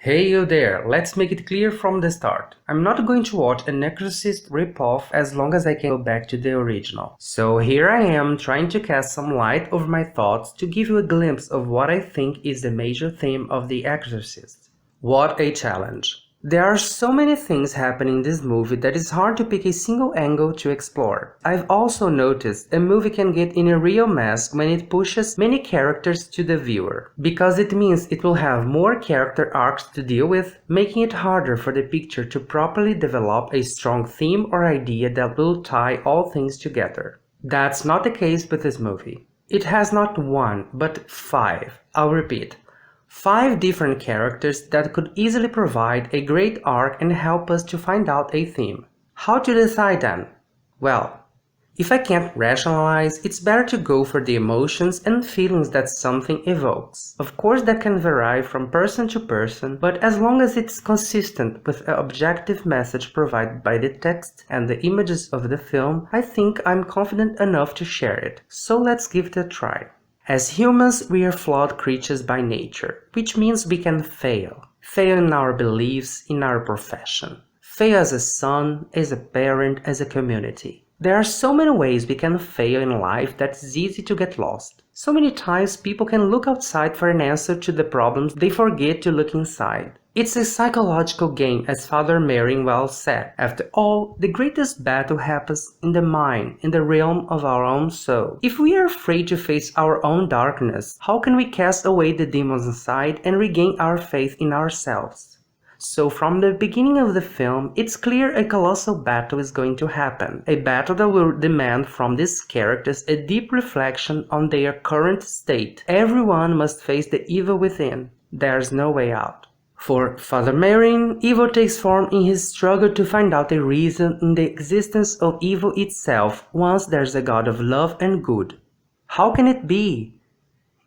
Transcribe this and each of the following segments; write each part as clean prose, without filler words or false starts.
Hey you there, let's make it clear from the start. I'm not going to watch an Exorcist ripoff as long as I can go back to the original. So here I am trying to cast some light over my thoughts to give you a glimpse of what I think is the major theme of The Exorcist. What a challenge. There are so many things happening in this movie that it's hard to pick a single angle to explore. I've also noticed a movie can get in a real mess when it pushes many characters to the viewer, because it means it will have more character arcs to deal with, making it harder for the picture to properly develop a strong theme or idea that will tie all things together. That's not the case with this movie. It has not one, but five. I'll repeat. 5 different characters that could easily provide a great arc and help us to find out a theme. How to decide then? Well, if I can't rationalize, it's better to go for the emotions and feelings that something evokes. Of course that can vary from person to person, but as long as it's consistent with the objective message provided by the text and the images of the film, I think I'm confident enough to share it. So let's give it a try. As humans, we are flawed creatures by nature, which means we can fail. Fail in our beliefs, in our profession. Fail as a son, as a parent, as a community. There are so many ways we can fail in life that it's easy to get lost. So many times people can look outside for an answer to the problems they forget to look inside. It's a psychological game, as Father Merrin well said. After all, the greatest battle happens in the mind, in the realm of our own soul. If we are afraid to face our own darkness, how can we cast away the demons inside and regain our faith in ourselves? So from the beginning of the film, it's clear a colossal battle is going to happen. A battle that will demand from these characters a deep reflection on their current state. Everyone must face the evil within. There's no way out. For Father Merrin, evil takes form in his struggle to find out a reason in the existence of evil itself once there's a God of love and good. How can it be?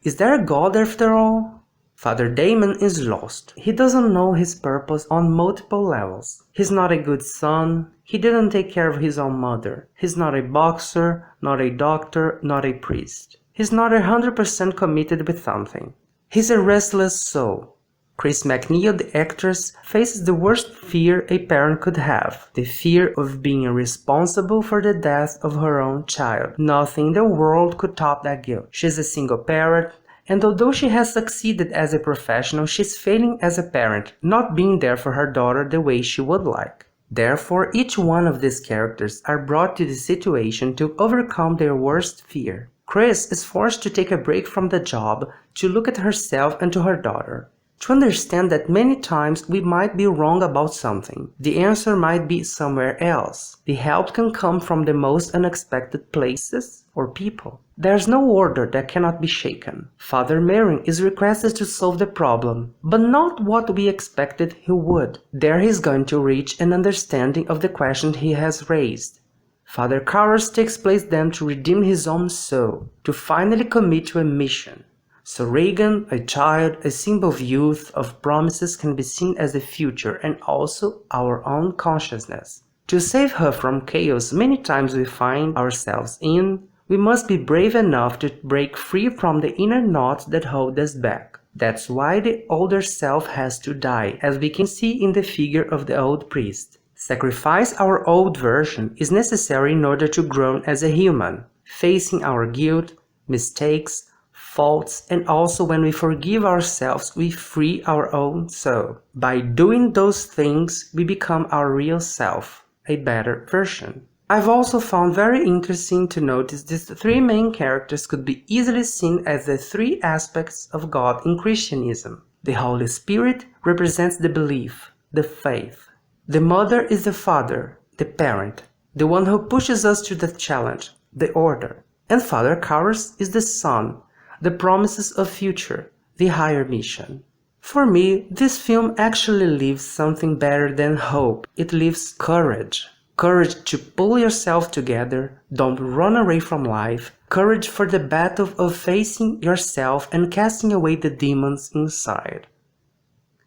Is there a God after all? Father Damon is lost. He doesn't know his purpose on multiple levels. He's not a good son. He didn't take care of his own mother. He's not a boxer, not a doctor, not a priest. He's not 100% committed with something. He's a restless soul. Chris McNeil, the actress, faces the worst fear a parent could have, the fear of being responsible for the death of her own child. Nothing in the world could top that guilt. She's a single parent, and although she has succeeded as a professional, she's failing as a parent, not being there for her daughter the way she would like. Therefore, each one of these characters are brought to the situation to overcome their worst fear. Chris is forced to take a break from the job to look at herself and to her daughter. To understand that many times we might be wrong about something. The answer might be somewhere else. The help can come from the most unexpected places or people. There's no order that cannot be shaken. Father Merrin is requested to solve the problem, but not what we expected he would. There he's going to reach an understanding of the question he has raised. Father Cowers takes place then to redeem his own soul, to finally commit to a mission. So Reagan, a child, a symbol of youth, of promises, can be seen as the future and also our own consciousness. To save her from chaos many times we find ourselves in, we must be brave enough to break free from the inner knots that hold us back. That's why the older self has to die, as we can see in the figure of the old priest. Sacrifice our old version is necessary in order to grow as a human, facing our guilt, mistakes, faults, and also when we forgive ourselves, we free our own soul. By doing those things, we become our real self, a better version. I've also found very interesting to notice these 3 main characters could be easily seen as the 3 aspects of God in Christianism. The Holy Spirit represents the belief, the faith. The Mother is the father, the parent, the one who pushes us to the challenge, the order. And Father Cowers is the son, the promises of future, the higher mission. For me, this film actually leaves something better than hope. It leaves courage. Courage to pull yourself together, don't run away from life. Courage for the battle of facing yourself and casting away the demons inside.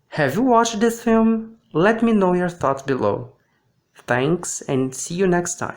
Have you watched this film? Let me know your thoughts below. Thanks and see you next time.